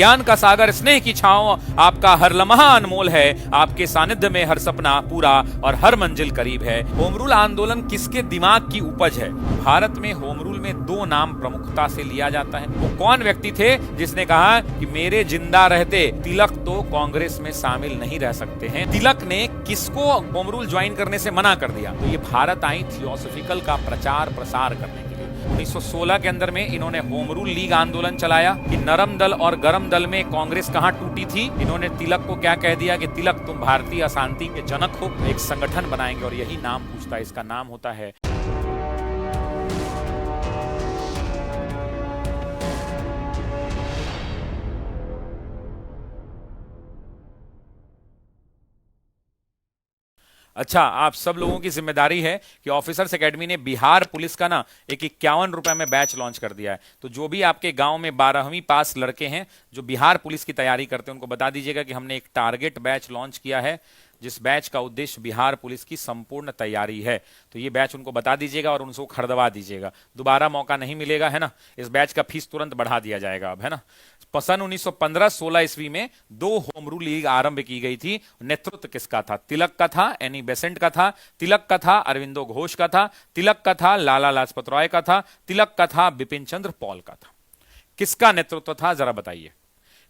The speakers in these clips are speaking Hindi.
ज्ञान का सागर, स्नेह की छांव, आपका हर लम्हा अनमोल है, आपके सानिध्य में हर सपना पूरा और हर मंजिल करीब है। होम रूल आंदोलन किसके दिमाग की उपज है? भारत में होम रूल में दो नाम प्रमुखता से लिया जाता है। वो कौन व्यक्ति थे जिसने कहा कि मेरे जिंदा रहते तिलक तो कांग्रेस में शामिल नहीं रह सकते हैं? तिलक ने किसको होम रूल ज्वाइन करने से मना कर दिया? तो ये भारत आई थियोसॉफिकल का प्रचार प्रसार करने के लिए। 1916 के अंदर में इन्होंने होम रूल लीग आंदोलन चलाया कि नरम दल और गरम दल में कांग्रेस कहां टूटी थी। इन्होंने तिलक को क्या कह दिया कि तिलक तुम भारतीय अशांति के जनक हो, एक संगठन बनाएंगे और यही नाम पूछता है। इसका नाम होता है अच्छा, आप सब लोगों की जिम्मेदारी है कि ऑफिसर्स एकेडमी ने बिहार पुलिस का ना एक 51 रुपए में बैच लॉन्च कर दिया है। तो जो भी आपके गांव में 12वीं पास लड़के हैं जो बिहार पुलिस की तैयारी करते हैं, उनको बता दीजिएगा कि हमने एक टारगेट बैच लॉन्च किया है, जिस बैच का उद्देश्य बिहार पुलिस की संपूर्ण तैयारी है। तो ये बैच उनको बता दीजिएगा और उनको खरीदवा दीजिएगा। दोबारा मौका नहीं मिलेगा, है ना। इस बैच का फीस तुरंत बढ़ा दिया जाएगा अब, है ना। सन 1915-16 ईस्वी में 2 होम रूल लीग आरंभ की गई थी। नेतृत्व किसका था? तिलक का था, एनी बेसेंट का था, तिलक का था, अरविंदो घोष का था, तिलक का था, लाला लाजपत राय का था, तिलक का था, बिपिन चंद्र पॉल का था। किसका नेतृत्व था जरा बताइए।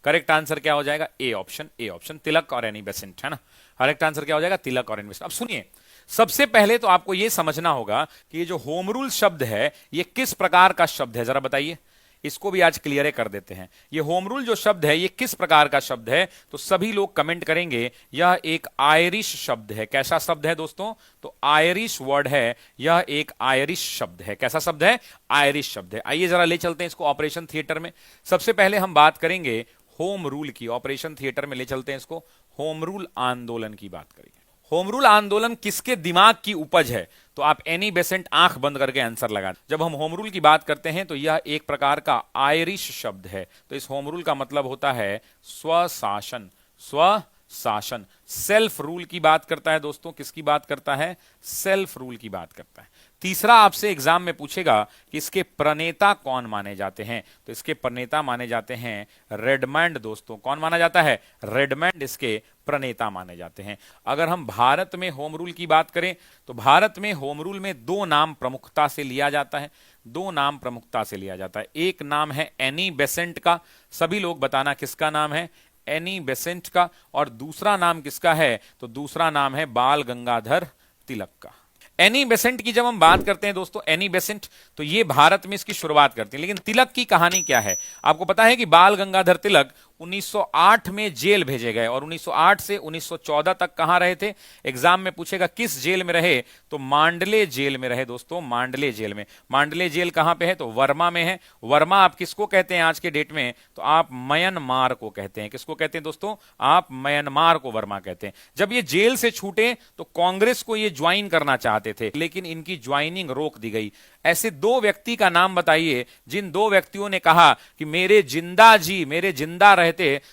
करेक्ट आंसर क्या हो जाएगा? ए ऑप्शन तिलक और एनी बेसेंट, है ना। करेक्ट आंसर क्या हो जाएगा? तिलक और एनी बेसेंट। अब सुनिए, सबसे पहले तो आपको यह समझना होगा कि ये जो होम रूल शब्द है ये किस प्रकार का शब्द है, जरा बताइए। इसको भी आज क्लियर कर देते हैं। ये होम रूल जो शब्द है ये किस प्रकार का शब्द है? तो सभी लोग कमेंट करेंगे यह एक आयरिश शब्द है। कैसा शब्द है दोस्तों? तो आयरिश वर्ड है, यह एक आयरिश शब्द है। कैसा शब्द है? आयरिश शब्द है। आइए जरा ले चलते हैं इसको ऑपरेशन थिएटर में। सबसे पहले हम बात करेंगे होम रूल की। ऑपरेशन थिएटर में ले चलते हैं इसको, होम रूल आंदोलन की बात करेंगे। होम रूल आंदोलन किसके दिमाग की उपज है? तो आप एनी बेसेंट आंख बंद करके आंसर लगा। जब हम होम रूल की बात करते हैं तो यह एक प्रकार का आयरिश शब्द है। तो इस होम रूल का मतलब होता है स्वशासन। स्वशासन, सेल्फ रूल की बात करता है दोस्तों। किसकी बात करता है? सेल्फ रूल की बात करता है। तीसरा आपसे एग्जाम में पूछेगा कि इसके प्रणेता कौन माने जाते हैं? तो इसके प्रणेता माने जाते हैं रेडमंड दोस्तों। कौन माना जाता है? रेडमंड इसके प्रणेता माने जाते हैं। अगर हम भारत में होम रूल की बात करें तो भारत में होम रूल में 2 नाम प्रमुखता से लिया जाता है। 2 नाम प्रमुखता से लिया जाता है। एक नाम है एनी बेसेंट का, सभी लोग बताना किसका नाम है? एनी बेसेंट का। और दूसरा नाम किसका है? तो दूसरा नाम है बाल गंगाधर तिलक का। एनी बेसेंट की जब हम बात करते हैं दोस्तों, एनी बेसेंट तो ये भारत में इसकी शुरुआत करते हैं। लेकिन तिलक की कहानी क्या है? आपको पता है कि बाल गंगाधर तिलक 1908 में जेल भेजे गए और 1908 से 1914 तक कहां रहे थे? एग्जाम में पूछेगा किस जेल में रहे? तो मांडले जेल में रहे दोस्तों, मांडले जेल में। मांडले जेल कहां पे है? तो वर्मा में है। वर्मा आप किसको कहते हैं आज के डेट में? तो आप म्यांमार को कहते हैं। किसको कहते हैं दोस्तों? आप म्यांमार को वर्मा कहते हैं। जब ये जेल से छूटे तो कांग्रेस को ये ज्वाइन करना चाहते थे, लेकिन इनकी ज्वाइनिंग रोक दी गई। ऐसे 2 व्यक्ति का नाम बताइए जिन 2 व्यक्तियों ने कहा कि मेरे जिंदा रहते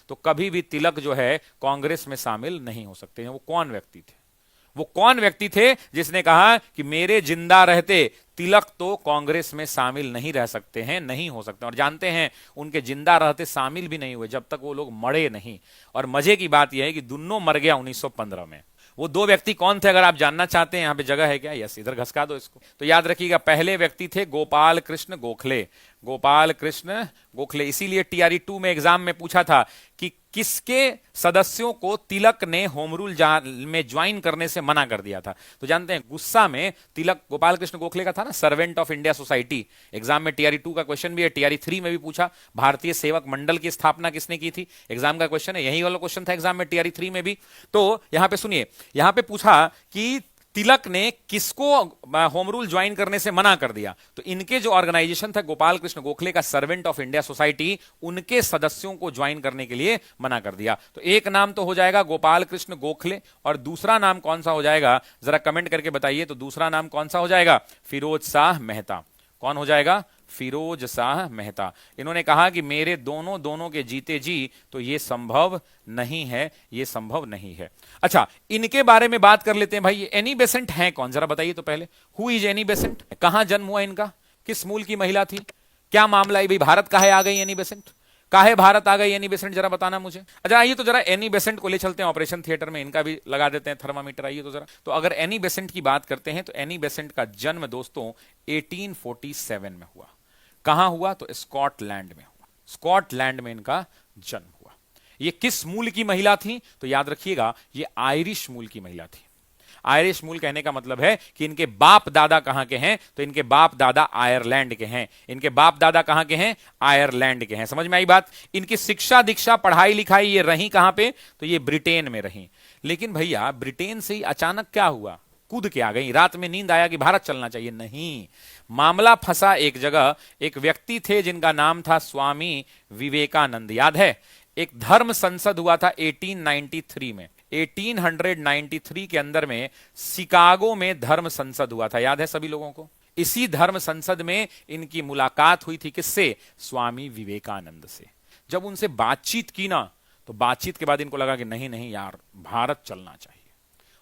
तो कभी भी तिलक जो है कांग्रेस में शामिल नहीं हो सकते हैं। वो कौन व्यक्ति थे? वो कौन व्यक्ति थे जिसने कहा कि मेरे जिंदा रहते तिलक तो कांग्रेस में शामिल नहीं रह सकते हैं, नहीं हो सकते? और जानते हैं उनके जिंदा रहते शामिल भी नहीं हुए जब तक वो लोग मरे नहीं। और मजे की बात यह है कि दोनों मर गया 1915 में। वो 2 व्यक्ति कौन थे? अगर आप जानना चाहते हैं, यहां पे जगह है क्या? यस, इधर घसका दो इसको। तो याद रखिएगा, पहले व्यक्ति थे गोपाल कृष्ण गोखले। गोपाल कृष्ण गोखले। इसीलिए टीआरई 2 में एग्जाम में पूछा था कि किसके सदस्यों को तिलक ने होम रूल में ज्वाइन करने से मना कर दिया था। तो जानते हैं गुस्सा में तिलक गोपाल कृष्ण गोखले का था ना, servant of India society. Exam में टीआरई 2 का क्वेश्चन भी है, टीआरई 3 में भी पूछा। भारतीय सेवक मंडल की स्थापना किसने की थी? एग्जाम का क्वेश्चन है, यही वाला क्वेश्चन था एग्जाम में टीआरई 3 में भी। तो यहां पे सुनिए, यहां पे पूछा कि तिलक ने किसको होम रूल ज्वाइन करने से मना कर दिया? तो इनके जो ऑर्गेनाइजेशन था गोपाल कृष्ण गोखले का सर्वेंट ऑफ इंडिया सोसाइटी, उनके सदस्यों को ज्वाइन करने के लिए मना कर दिया। तो एक नाम तो हो जाएगा गोपाल कृष्ण गोखले, और दूसरा नाम कौन सा हो जाएगा जरा कमेंट करके बताइए। तो दूसरा नाम कौन सा हो जाएगा? फिरोज शाह मेहता। कौन हो जाएगा? फिरोज शाह मेहता। इन्होंने कहा कि मेरे दोनों के जीते जी तो ये संभव नहीं है, ये संभव नहीं है। अच्छा, इनके बारे में बात कर लेते हैं भाई। ये एनी बेसेंट हैं कौन, जरा बताइए तो पहले। Who is Annie Besant? कहां जन्म हुआ इनका? किस मूल की महिला थी? क्या मामला है भाई? भारत का है, आ गई एनी बेसेंट। काहे भारत आ गई एनी बेसेंट, जरा बताना मुझे। अच्छा आइए तो जरा एनी बेसेंट को ले चलते हैं ऑपरेशन थिएटर में, इनका भी लगा देते हैं थर्मामीटर। आइए तो जरा, तो अगर एनी बेसेंट की बात करते हैं तो एनी बेसेंट का जन्म दोस्तों 1847 में हुआ। कहां हुआ? तो स्कॉटलैंड में हुआ। स्कॉटलैंड में इनका जन्म हुआ। ये किस मूल की महिला थी? तो याद रखिएगा ये आयरिश मूल की महिला थी। आयरिश मूल कहने का मतलब है कि इनके बाप दादा कहां के हैं? तो इनके बाप दादा आयरलैंड के हैं। इनके बाप दादा कहां के हैं? आयरलैंड के हैं। समझ में आई बात? इनकी शिक्षा दीक्षा पढ़ाई लिखाई ये रही कहां पे? तो ये ब्रिटेन में रही। लेकिन भैया ब्रिटेन से ही अचानक क्या हुआ? कूद के आ गई। रात में नींद आया कि भारत चलना चाहिए? नहीं, मामला फंसा एक जगह। एक व्यक्ति थे जिनका नाम था स्वामी विवेकानंद। याद है? एक धर्म संसद हुआ था 1893 में। 1893 के अंदर में शिकागो में धर्म संसद हुआ था। याद है सभी लोगों को? इसी धर्म संसद में इनकी मुलाकात हुई थी। किससे? स्वामी विवेकानंद से। जब उनसे बातचीत की ना, तो बातचीत के बाद इनको लगा कि नहीं नहीं यार, भारत चलना चाहिए।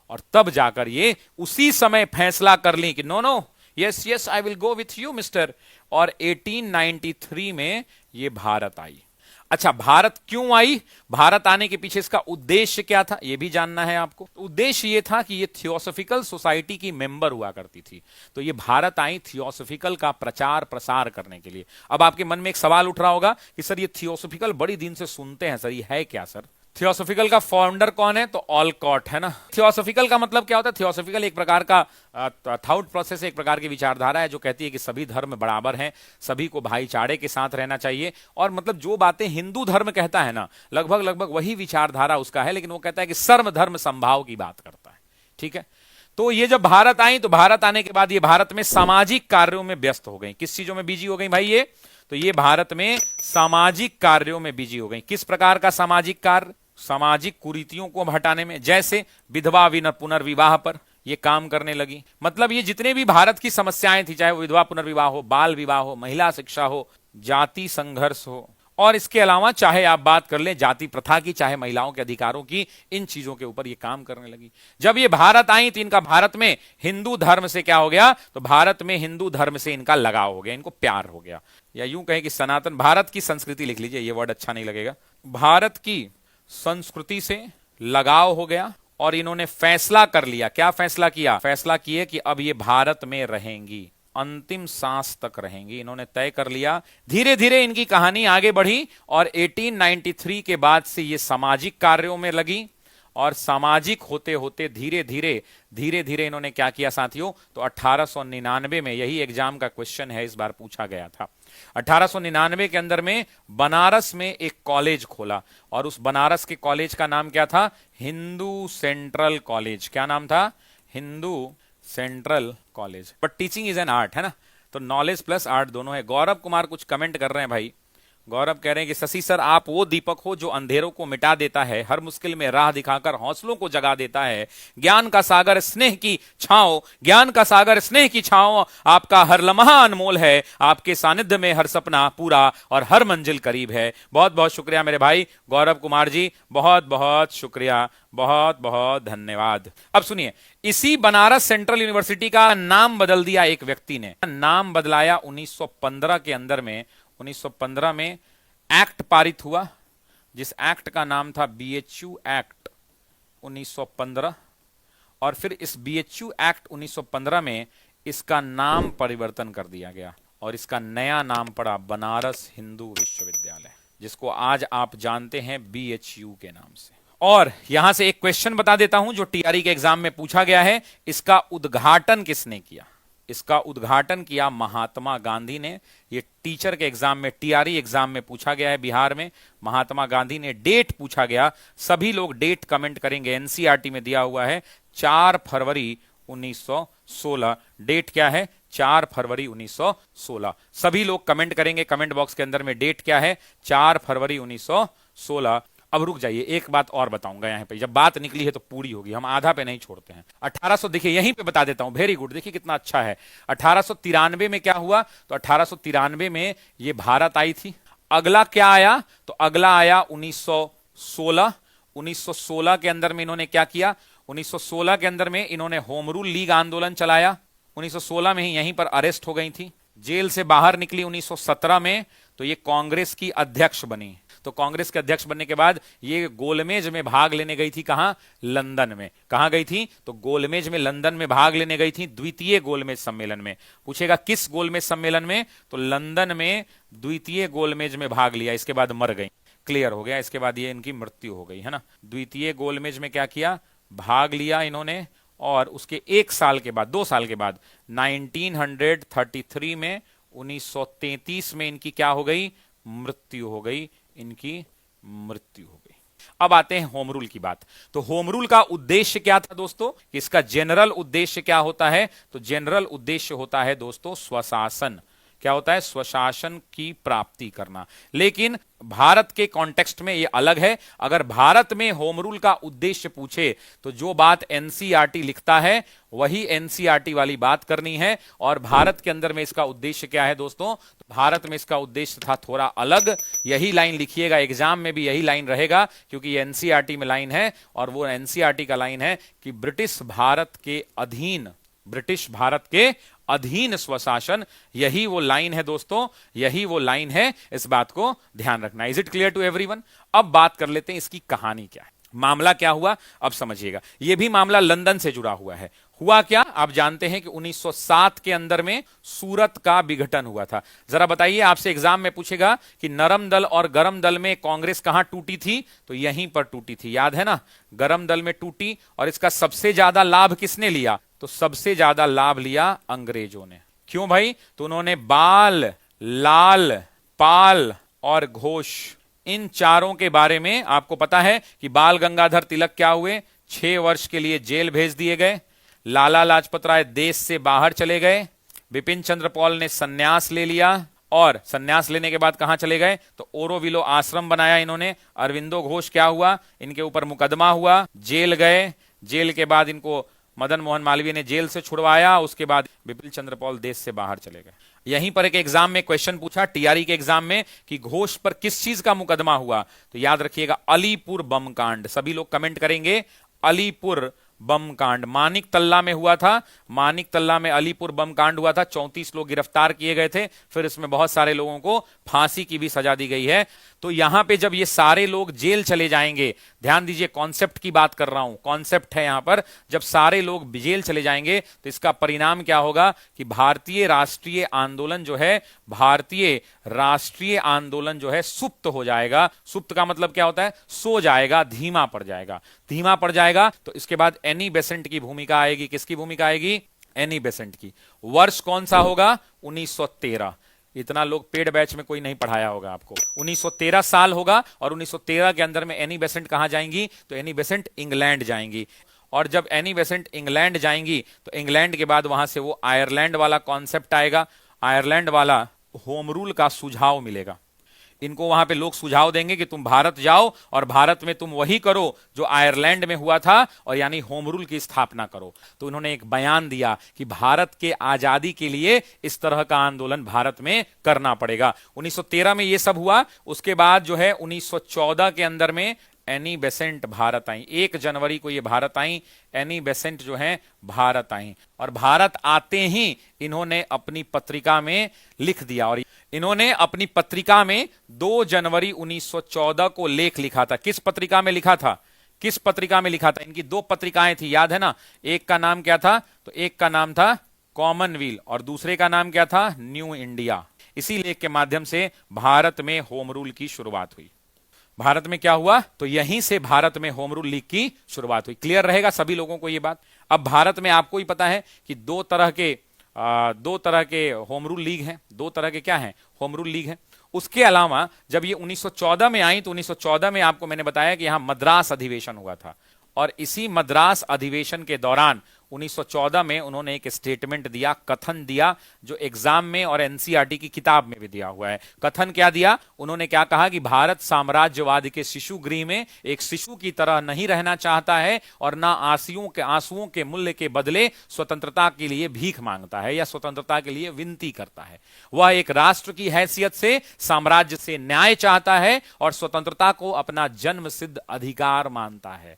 और तब जाकर ये उसी समय फैसला कर ली कि no no, yes yes I will go with you mister. और 1893 में ये भारत आई। अच्छा, भारत क्यों आई? भारत आने के पीछे इसका उद्देश्य क्या था, यह भी जानना है आपको। उद्देश्य यह था कि ये थियोसॉफिकल सोसाइटी की मेंबर हुआ करती थी। तो ये भारत आई थियोसॉफिकल का प्रचार प्रसार करने के लिए। अब आपके मन में एक सवाल उठ रहा होगा कि सर ये थियोसॉफिकल बड़ी दिन से सुनते हैं सर, ये है क्या सर? थियोसॉफिकल का फाउंडर कौन है? तो ऑलकॉट है ना। थियोसॉफिकल का मतलब क्या होता है? थियोसॉफिकल एक प्रकार का थॉट प्रोसेस, एक प्रकार की विचारधारा है जो कहती है कि सभी धर्म बराबर हैं, सभी को भाईचारे के साथ रहना चाहिए। और मतलब जो बातें हिंदू धर्म कहता है ना, लगभग लगभग वही विचारधारा उसका है, लेकिन वो कहता है कि सर्व धर्म संभाव की बात करता है। ठीक है, तो ये जब भारत आई, तो भारत आने के बाद ये भारत में सामाजिक कार्यों में व्यस्त हो गई। किस चीजों में बिजी हो गई भाई ये? तो ये भारत में सामाजिक कार्यों में बिजी हो गई। किस प्रकार का सामाजिक कार्य? सामाजिक कुरीतियों को हटाने में, जैसे विधवा पुनर्विवाह पर ये काम करने लगी। मतलब ये जितने भी भारत की समस्याएं थी, चाहे वो विधवा पुनर्विवाह हो, बाल विवाह हो, महिला शिक्षा हो, जाति संघर्ष हो, और इसके अलावा चाहे आप बात कर ले जाति प्रथा की, चाहे महिलाओं के अधिकारों की, इन चीजों के ऊपर ये काम करने लगी। जब ये भारत आई तो इनका भारत में हिंदू धर्म से क्या हो गया? तो भारत में हिंदू धर्म से इनका लगाव हो गया, इनको प्यार हो गया। या यूं कहें कि सनातन भारत की संस्कृति, लिख लीजिए, ये वर्ड अच्छा नहीं लगेगा, भारत की संस्कृति से लगाव हो गया। और इन्होंने फैसला कर लिया। क्या फैसला किया? फैसला किए कि अब ये भारत में रहेंगी, अंतिम सांस तक रहेंगी, इन्होंने तय कर लिया। धीरे धीरे इनकी कहानी आगे बढ़ी और 1893 के बाद से ये सामाजिक कार्यों में लगी। और सामाजिक होते होते धीरे धीरे इन्होंने क्या किया साथियों? तो 1899 में, यही एग्जाम का क्वेश्चन है, इस बार पूछा गया था। 1899 के अंदर में बनारस में एक कॉलेज खोला। और उस बनारस के कॉलेज का नाम क्या था? Hindu central college. क्या नाम था? Hindu central college. But teaching is an art, है ना, तो नॉलेज प्लस आर्ट दोनों है। गौरव कुमार कुछ कमेंट कर रहे हैं भाई। गौरव कह रहे हैं कि शशि सर आप वो दीपक हो जो अंधेरों को मिटा देता है, हर मुश्किल में राह दिखाकर हौसलों को जगा देता है। ज्ञान का सागर स्नेह की छांव, ज्ञान का सागर स्नेह की छांव, आपका हर लम्हा अनमोल है, आपके सानिध्य में हर सपना पूरा और हर मंजिल करीब है। बहुत बहुत शुक्रिया मेरे भाई गौरव कुमार जी, बहुत बहुत शुक्रिया, बहुत बहुत धन्यवाद। अब सुनिए, इसी बनारस सेंट्रल यूनिवर्सिटी का नाम बदल दिया एक व्यक्ति ने। नाम बदलाया 1915 के अंदर में। 1915 में एक्ट पारित हुआ, जिस एक्ट का नाम था बीएचयू एक्ट 1915। और फिर इस बीएचयू एक्ट 1915 में इसका नाम परिवर्तन कर दिया गया और इसका नया नाम पड़ा बनारस हिंदू विश्वविद्यालय, जिसको आज आप जानते हैं बीएचयू के नाम से। और यहां से एक क्वेश्चन बता देता हूं जो टीआरई के एग्जाम में पूछा गया है। इसका उद्घाटन किसने किया? इसका उद्घाटन किया महात्मा गांधी ने। यह टीचर के एग्जाम में, टीआरई एग्जाम में पूछा गया है बिहार में। महात्मा गांधी ने, डेट पूछा गया, सभी लोग डेट कमेंट करेंगे। एनसीईआरटी में दिया हुआ है 4 फरवरी 1916। डेट क्या है? 4 फरवरी 1916। सभी लोग कमेंट करेंगे कमेंट बॉक्स के अंदर में, डेट क्या है? 4 फरवरी 1916। अब रुक जाइए, एक बात और बताऊंगा यहां पे, जब बात निकली है तो पूरी होगी, हम आधा पे नहीं छोड़ते हैं। 1800, देखिए यहीं पे बता देता हूं, वेरी गुड, देखिए कितना अच्छा है। 1893 में क्या हुआ? तो 1893 में ये भारत आई थी। अगला क्या आया? तो अगला आया 1916। 1916 के अंदर में इन्होंने क्या किया? 1916 के अंदर में इन्होंने होम रूल लीग आंदोलन चलाया। 1916 में ही यहीं पर अरेस्ट हो गई थी, जेल से बाहर निकली 1917 में। तो ये कांग्रेस की अध्यक्ष बनी। तो कांग्रेस के अध्यक्ष बनने के बाद ये गोलमेज में भाग लेने गई थी। कहां? लंदन में। कहां गई थी? तो गोलमेज में, लंदन में भाग लेने गई थी द्वितीय गोलमेज सम्मेलन में। पूछेगा किस गोलमेज सम्मेलन में? तो लंदन में द्वितीय गोलमेज में भाग लिया, इसके बाद मर गई। क्लियर हो गया। इसके बाद ये इनकी मृत्यु हो गई, है ना। द्वितीय गोलमेज में क्या किया? भाग लिया इन्होंने, और उसके 1 साल के बाद, 2 साल के बाद 1933 में, 1933 में इनकी क्या हो गई? मृत्यु हो गई। इनकी मृत्यु हो गई। अब आते हैं होम रूल की बात। तो होम रूल का उद्देश्य क्या था दोस्तों? कि इसका जनरल उद्देश्य क्या होता है? तो जनरल उद्देश्य होता है दोस्तों स्वशासन। क्या होता है? स्वशासन की प्राप्ति करना। लेकिन भारत के कॉन्टेक्स्ट में यह अलग है। अगर भारत में होम रूल का उद्देश्य पूछे तो जो बात एनसीईआरटी लिखता है वही एनसीईआरटी वाली बात करनी है। और भारत के अंदर में इसका उद्देश्य क्या है दोस्तों? तो भारत में इसका उद्देश्य था थोड़ा अलग। यही लाइन लिखिएगा, एग्जाम में भी यही लाइन रहेगा, क्योंकि ये एनसीईआरटी में लाइन है, और वो एनसीईआरटी का लाइन है कि ब्रिटिश भारत के अधीन स्वशासन। यही वो लाइन है दोस्तों, यही वो लाइन है। इस बात को ध्यान रखना। Is it clear to everyone? अब बात कर लेते हैं इसकी कहानी क्या है, मामला क्या हुआ। अब समझिएगा, यह भी मामला लंदन से जुड़ा हुआ है। हुआ क्या? आप जानते हैं कि 1907 के अंदर में सूरत का विघटन हुआ था। जरा बताइए, आपसे एग्जाम में पूछेगा कि नरम दल और गरम दल में कांग्रेस कहां टूटी थी? तो यहीं पर टूटी थी, याद है ना। गरम दल में टूटी, और इसका सबसे ज्यादा लाभ किसने लिया? तो सबसे ज्यादा लाभ लिया अंग्रेजों ने। क्यों भाई? तो उन्होंने बाल, लाल, पाल और घोष, इन चारों के बारे में आपको पता है कि बाल गंगाधर तिलक क्या हुए? 6 वर्ष के लिए जेल भेज दिए गए। लाला लाजपत राय देश से बाहर चले गए। बिपिन चंद्र पॉल ने सन्यास ले लिया, और सन्यास लेने के बाद कहां चले गए? तो ओरोविलो आश्रम बनाया इन्होंने। अरविंदो घोष क्या हुआ? इनके ऊपर मुकदमा हुआ, जेल गए। जेल के बाद इनको मदन मोहन मालवीय ने जेल से छुड़वाया। उसके बाद बिपिन चंद्र पॉल देश से बाहर चले गए। यहीं पर एक एग्जाम में क्वेश्चन पूछा, टीआरई के एग्जाम में, कि घोष पर किस चीज का मुकदमा हुआ? तो याद रखिएगा, अलीपुर बम कांड। सभी लोग कमेंट करेंगे अलीपुर बम कांड। मानिक तल्ला में हुआ था। मानिक तल्ला में अलीपुर बम कांड हुआ था। 34 लोग गिरफ्तार किए गए थे। फिर इसमें बहुत सारे लोगों को फांसी की भी सजा दी गई है। तो यहां पे जब ये सारे लोग जेल चले जाएंगे, ध्यान दीजिए, कॉन्सेप्ट की बात कर रहा हूं, कॉन्सेप्ट है यहां पर। जब सारे लोग जेल चले जाएंगे तो इसका परिणाम क्या होगा? कि भारतीय राष्ट्रीय आंदोलन जो है सुप्त हो जाएगा। सुप्त का मतलब क्या होता है? सो जाएगा, धीमा पड़ जाएगा। धीमा पड़ जाएगा तो इसके बाद एनी बेसेंट की भूमिका आएगी। किसकी भूमिका आएगी? एनी बेसेंट की। वर्ष कौन सा होगा? 1913। इतना लोग पेड बैच में कोई नहीं पढ़ाया होगा आपको। 1913 साल होगा, और 1913 के अंदर में एनी बेसेंट कहां जाएंगी? तो एनी बेसेंट इंग्लैंड जाएंगी। और जब एनी बेसेंट इंग्लैंड जाएंगी तो इंग्लैंड के बाद वहां से वो आयरलैंड वाला कॉन्सेप्ट आएगा। आयरलैंड वाला होम रूल का सुझाव मिलेगा इनको। वहां पे लोग सुझाव देंगे कि तुम भारत जाओ और भारत में तुम वही करो जो आयरलैंड में हुआ था, और यानी होम रूल की स्थापना करो। तो उन्होंने एक बयान दिया कि भारत के आजादी के लिए इस तरह का आंदोलन भारत में करना पड़ेगा। 1913 में यह सब हुआ। उसके बाद जो है 1914 के अंदर में एनी बेसेंट भारत आई। 1 जनवरी को ये भारत आई। एनी बेसेंट जो है भारत आई, और भारत आते ही इन्होंने अपनी पत्रिका में लिख दिया। और इन्होंने अपनी पत्रिका में 2 जनवरी 1914 को लेख लिखा था। किस पत्रिका में लिखा था? किस पत्रिका में लिखा था? इनकी 2 पत्रिकाएं थी, याद है ना। एक का नाम क्या था? तो एक का नाम था कॉमनवेल्थ, और दूसरे का नाम क्या था? New India. इसी लेख के माध्यम से भारत में होम रूल की शुरुआत हुई। भारत में क्या हुआ? तो यहीं से भारत में होम रूल लीग की शुरुआत हुई। क्लियर रहेगा सभी लोगों को यह बात। अब भारत में आपको ही पता है कि दो तरह के होम रूल लीग हैं। 2 तरह के क्या हैं? होम रूल लीग हैं। उसके अलावा जब ये 1914 में आई तो 1914 में आपको मैंने बताया कि यहां मद्रास अधिवेशन हुआ था, और इसी मद्रास अधिवेशन के दौरान 1914 में उन्होंने एक स्टेटमेंट दिया, कथन दिया, जो एग्जाम में और एनसीईआरटी की किताब में भी दिया हुआ है। कथन क्या दिया? उन्होंने क्या कहा कि भारत साम्राज्यवाद के शिशु गृह में एक शिशु की तरह नहीं रहना चाहता है, और ना आंसुओं के मूल्य के बदले स्वतंत्रता के लिए भीख मांगता है या स्वतंत्रता के लिए विनती करता है। वह एक राष्ट्र की हैसियत से साम्राज्य से न्याय चाहता है और स्वतंत्रता को अपना जन्म सिद्ध अधिकार मानता है।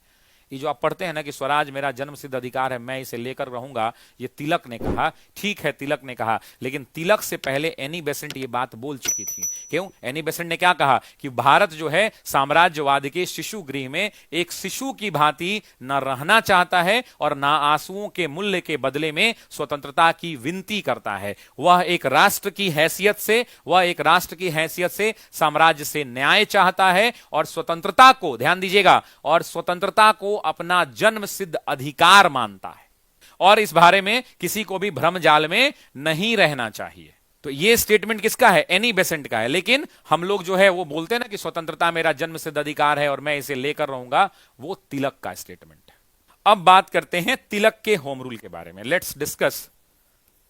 ये जो आप पढ़ते हैं ना कि स्वराज मेरा जन्मसिद्ध अधिकार है, मैं इसे लेकर रहूंगा, ये तिलक ने कहा। ठीक है, तिलक ने कहा, लेकिन तिलक से पहले एनी बेसेंट ये बात बोल चुकी थी। क्यों? एनी बेसेंट ने क्या कहा कि भारत जो है साम्राज्यवाद के शिशु गृह में एक शिशु की भांति न रहना चाहता है और ना आंसुओं के मूल्य के बदले में स्वतंत्रता की विनती करता है। वह एक राष्ट्र की हैसियत से साम्राज्य से न्याय चाहता है और स्वतंत्रता को, ध्यान दीजिएगा, और स्वतंत्रता को अपना जन्म सिद्ध अधिकार मानता है और इस बारे में किसी को भी भ्रम जाल में नहीं रहना चाहिए। तो ये स्टेटमेंट किसका है? एनी बेसेंट का है। लेकिन हम लोग जो है वो बोलते हैं ना कि स्वतंत्रता मेरा जन्म सिद्ध अधिकार है और मैं इसे लेकर रहूंगा, वो तिलक का स्टेटमेंट है। अब बात करते हैं तिलक के होम रूल के बारे में। लेट्स डिस्कस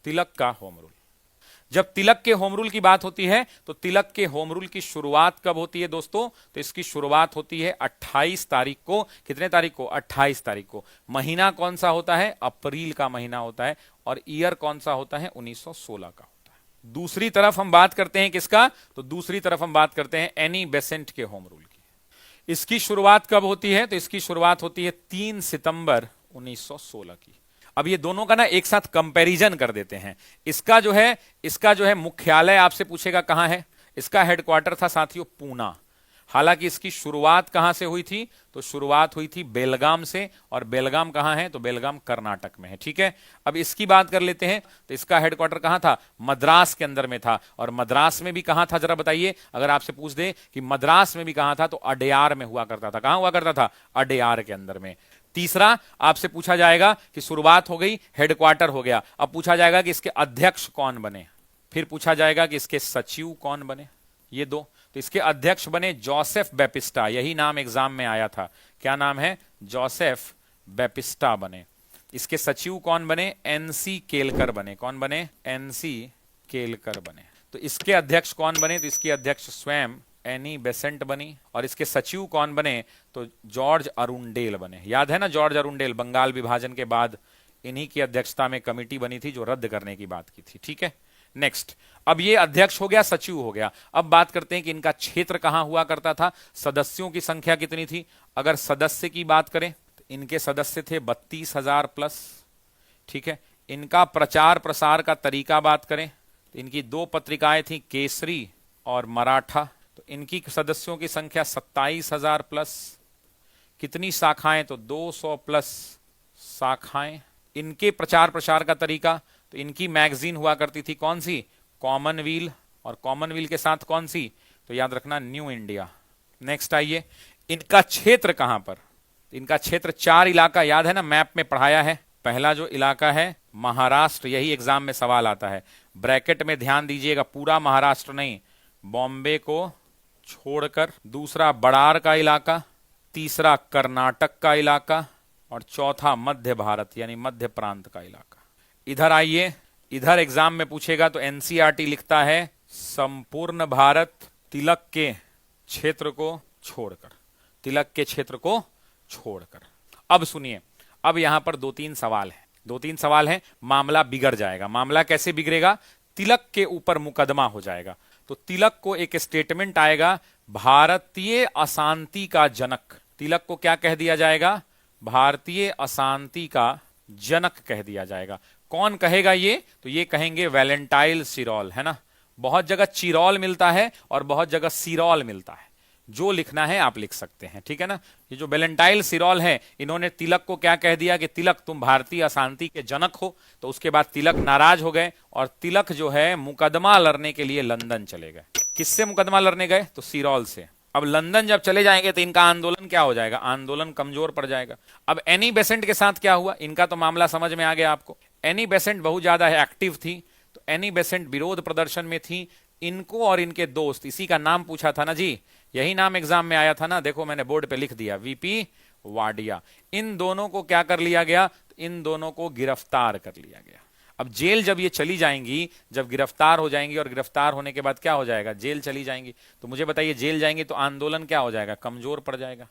तिलक का होम रूल। जब तिलक के होम रूल की बात होती है तो तिलक के होम रूल की शुरुआत कब होती है दोस्तों? तो इसकी शुरुआत होती है 28 तारीख को। कितने तारीख को? 28 तारीख को। महीना कौन सा होता है? अप्रैल का महीना होता है। और ईयर कौन सा होता है? 1916 का होता है। दूसरी तरफ हम बात करते हैं किसका? तो दूसरी तरफ हम बात करते हैं एनी बेसेंट के होम रूल की। इसकी शुरुआत कब होती है? तो इसकी शुरुआत होती है 3 सितंबर 1916 की। अब ये दोनों का ना एक साथ कंपैरिजन कर देते हैं। इसका जो है मुख्यालय आपसे पूछेगा कहां है। इसका हेडक्वार्टर था साथियों पूना। हालांकि इसकी शुरुआत कहां से हुई थी? तो शुरुआत हुई थी बेलगाम से, और बेलगाम कहां है? तो बेलगाम कर्नाटक में है। ठीक है, अब इसकी बात कर लेते हैं। तो इसका हेडक्वार्टर कहां था? मद्रास के अंदर में था। और मद्रास में भी कहां था जरा बताइए? अगर आपसे पूछ दे कि मद्रास में भी कहां था, तो अडेयार में हुआ करता था। कहां हुआ करता था? अडेयार के अंदर में। तीसरा आपसे पूछा जाएगा कि शुरुआत हो गई, हेडक्वार्टर हो गया, अब पूछा जाएगा कि इसके अध्यक्ष कौन बने, फिर पूछा जाएगा कि इसके सचिव कौन बने। ये दो। तो इसके अध्यक्ष बने जोसेफ बैपिस्टा, यही नाम एग्जाम में आया था। क्या नाम है? जोसेफ बैपिस्टा बने। इसके सचिव कौन बने? एनसी केलकर बने। कौन बने? एनसी केलकर बने। तो इसके अध्यक्ष कौन बने? तो इसके अध्यक्ष स्वयं एनी बेसेंट बनी। और इसके सचिव कौन बने? तो जॉर्ज अरुंडेल बने। याद है ना जॉर्ज अरुंडेल? बंगाल विभाजन के बाद इन्हीं की अध्यक्षता में कमेटी बनी थी जो रद्द करने की बात की थी। ठीक है, नेक्स्ट। अब ये अध्यक्ष हो गया, सचिव हो गया। अब बात करते हैं कि इनका क्षेत्र कहां हुआ करता था, सदस्यों की संख्या कितनी थी। अगर सदस्य की बात करें तो इनके सदस्य थे 32,000 प्लस। ठीक है, इनका प्रचार प्रसार का तरीका बात करें तो इनकी 2 पत्रिकाएं थी, केसरी और मराठा। तो इनकी सदस्यों की संख्या 27,000 प्लस। कितनी शाखाएं? तो 200 प्लस शाखाएं। इनके प्रचार प्रसार का तरीका, तो इनकी मैगजीन हुआ करती थी कौन सी? कॉमनवील। और कॉमनवील के साथ कौन सी? तो याद रखना न्यू इंडिया। नेक्स्ट आइए, इनका क्षेत्र कहां पर? इनका क्षेत्र 4 इलाका, याद है ना, मैप में पढ़ाया है। पहला जो इलाका है महाराष्ट्र, यही एग्जाम में सवाल आता है। ब्रैकेट में ध्यान दीजिएगा, पूरा महाराष्ट्र नहीं, बॉम्बे को छोड़कर। दूसरा बड़ार का इलाका, तीसरा कर्नाटक का इलाका, और चौथा मध्य भारत यानी मध्य प्रांत का इलाका। इधर आइए, इधर एग्जाम में पूछेगा तो एनसीईआरटी लिखता है संपूर्ण भारत तिलक के क्षेत्र को छोड़कर। तिलक के क्षेत्र को छोड़कर। अब सुनिए, अब यहां पर 2-3 सवाल है। 2-3 सवाल है, मामला बिगड़ जाएगा। मामला कैसे बिगड़ेगा? तिलक के ऊपर मुकदमा हो जाएगा। तो तिलक को एक स्टेटमेंट आएगा, भारतीय अशांति का जनक। तिलक को क्या कह दिया जाएगा? भारतीय अशांति का जनक कह दिया जाएगा। कौन कहेगा ये? तो ये कहेंगे वैलेंटाइन सिरोल, है ना। बहुत जगह चिरौल मिलता है और बहुत जगह सिरोल मिलता है। जो लिखना है आप लिख सकते हैं, ठीक है ना। ये जो वैलेंटाइन सिरोल है, इन्होंने तिलक को क्या कह दिया कि तिलक तुम भारतीय अशांति के जनक हो। तो उसके बाद तिलक नाराज हो गए और तिलक जो है मुकदमा लड़ने के लिए लंदन चले गए। किससे मुकदमा लड़ने गए? तो सिरोल से। अब लंदन जब चले जाएंगे तो इनका आंदोलन क्या हो जाएगा? आंदोलन कमजोर पड़ जाएगा। अब एनी बेसेंट के साथ क्या हुआ? इनका तो मामला समझ में आ गया आपको। एनी बेसेंट बहुत ज्यादा एक्टिव थी, तो एनी बेसेंट विरोध प्रदर्शन में थी। इनको और इनके दोस्त, इसी का नाम पूछा था ना जी, यही नाम एग्जाम में आया था ना। देखो मैंने बोर्ड पे लिख दिया, वीपी वाडिया। इन दोनों को क्या कर लिया गया? इन दोनों को गिरफ्तार कर लिया गया। अब जेल जब ये चली जाएंगी, जब गिरफ्तार हो जाएंगी, और गिरफ्तार होने के बाद क्या हो जाएगा? जेल चली जाएंगी। तो मुझे बताइए, जेल जाएंगे तो आंदोलन क्या हो जाएगा? कमजोर पड़ जाएगा।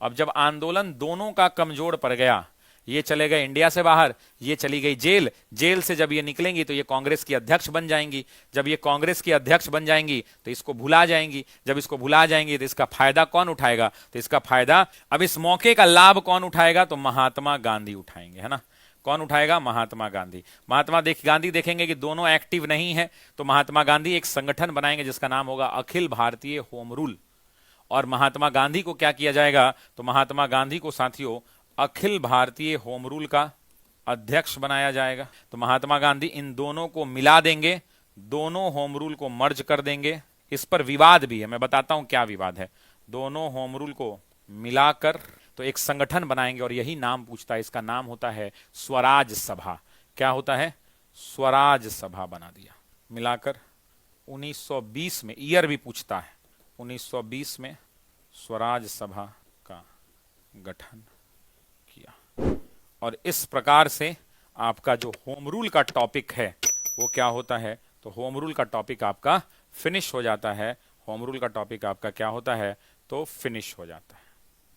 अब जब आंदोलन दोनों का कमजोर पड़ गया, ये चले गए इंडिया से बाहर, ये चली गई जेल, जेल से जब ये निकलेंगी तो ये कांग्रेस की अध्यक्ष बन जाएंगी, जब ये कांग्रेस की अध्यक्ष बन जाएंगी तो इसको भुला जाएंगी, जब इसको भुला जाएंगी तो इसका फायदा कौन उठाएगा, तो इसका फायदा, अब इस मौके का लाभ कौन उठाएगा, तो महात्मा गांधी उठाएंगे, है ना। कौन उठाएगा, महात्मा गांधी। महात्मा गांधी देखेंगे कि दोनों एक्टिव नहीं है, तो महात्मा गांधी एक संगठन बनाएंगे जिसका नाम होगा अखिल भारतीय होम रूल। और महात्मा गांधी को क्या किया जाएगा, तो महात्मा गांधी को साथियों अखिल भारतीय होम रूल का अध्यक्ष बनाया जाएगा। तो महात्मा गांधी इन दोनों को मिला देंगे, दोनों होम रूल को मर्ज कर देंगे। इस पर विवाद भी है, मैं बताता हूं क्या विवाद है। दोनों होम रूल को मिलाकर तो एक संगठन बनाएंगे और यही नाम पूछता है, इसका नाम होता है स्वराज सभा। क्या होता है, स्वराज सभा बना दिया मिलाकर। 1920 में, ईयर भी पूछता है, 1920 में स्वराज सभा का गठन किया। और इस प्रकार से आपका जो होम रूल का टॉपिक है वो क्या होता है, तो होम रूल का टॉपिक आपका फिनिश हो जाता है। होम रूल का टॉपिक आपका क्या होता है, तो फिनिश हो जाता है।